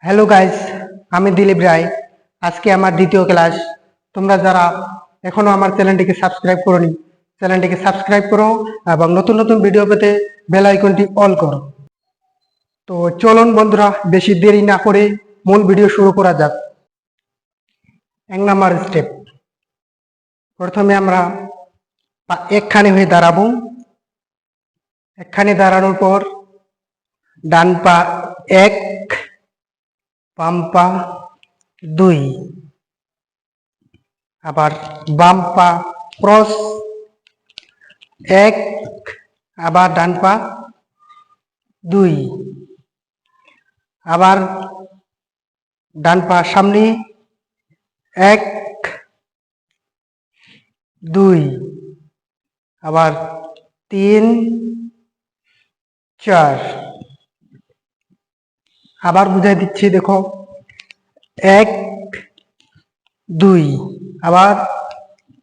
Hello guys, আমি দিলীপ রায়। আজকে আমার দ্বিতীয় ক্লাস। তোমরা যারা এখনো আমার চ্যানেলটিকে সাবস্ক্রাইব করোনি, চ্যানেলটিকে সাবস্ক্রাইব করো এবং নতুন নতুন ভিডিও পেতে বেল আইকনটি অন করো। তো চলুন বন্ধুরা, বেশি দেরি না করে মূল ভিডিও শুরু করা যাক। 1 নাম্বার স্টেপ। প্রথমে আমরা একখানে হয়ে দাঁড়াবো। একখানে দাঁড়ানোর পর ডান পা 1, বাম পা 2, আবার বাম পা ক্রস 1, আবার ডান পা 2, আবার ডান পা সামনে 1, 2, আবার 3, 4। আবার বুঝাই দিচ্ছি, দেখো 1, 2, আবার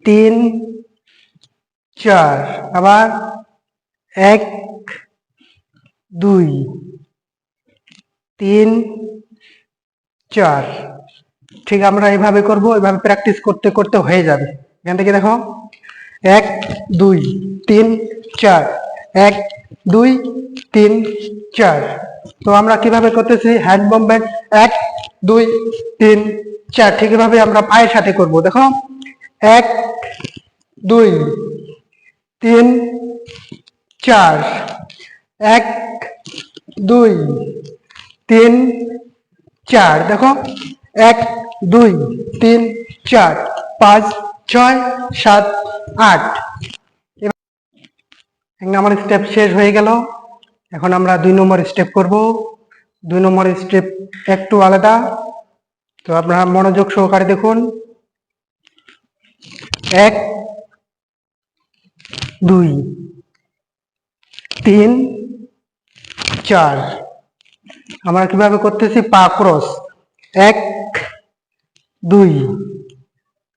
3, 4, আবার 1, 2, 3, 4। ঠিক আমরা এভাবে করব, এভাবে প্র্যাকটিস করতে করতে হয়ে যাবে। এখান থেকে দেখো 1, 2, 3, 4, 1, 2, 3, 4। তো আমরা কিভাবে করতেছি, হ্যান্ড মুভমেন্ট 1, 2, 3, 4। ঠিক এভাবে আমরা পায়ের সাথে করব। দেখো 1, 2, 3, 4, 1, 2, 3, 4। দেখো 1, 2, 3, 4, 5, 6, 7, 8। 1 নম্বর স্টেপ শেষ হয়ে গেল। এখন আমরা 2 নম্বর স্টেপ করব। 2 নম্বর স্টেপ একটু আলাদা, তো আপনারা মনোযোগ সহকারে দেখুন। 1, 2, 3, 4। আমরা কিভাবে করতেছি, পা ক্রস 1, 2,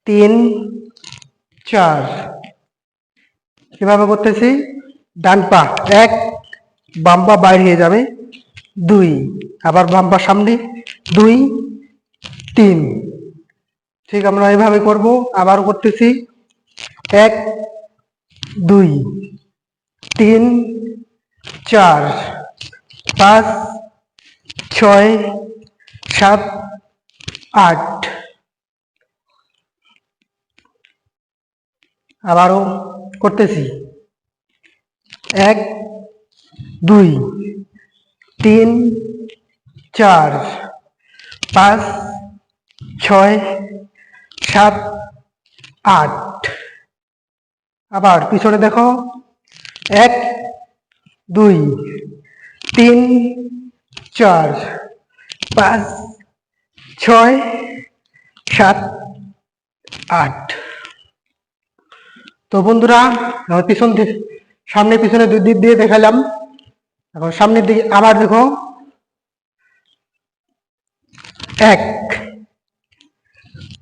3, 4। কিভাবে করতেছি, ডান পা 1, বাম পা বাইরে হয়ে যাবে 2, আবার বাম পা সামনে 2, 3। ঠিক আমরা এভাবে করব। আবার করতেছি 1, 2, 3, 4, 5, 6, 7, 8। আবারও করতেছি 1, 2, 3, 4, 5, 6, 7, 8। আবার পিছনে দেখো 1, 2, 3, 4, 5, 6, 7, 8। তো বন্ধুরা, আমার পিছন দিকে সামনে পিছনে 2 দিক দিয়ে দেখালাম। এখন সামনের দিকে আবার দেখো 1,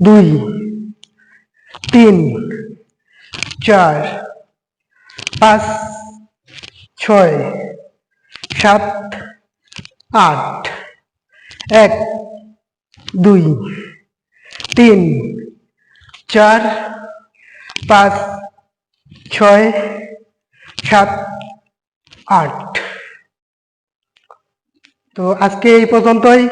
2, 3, 4, 5, 6, 7, 8। 1, 2, 3, 4, 5, 6, 7, 8। তো আজকে এই পর্যন্তই।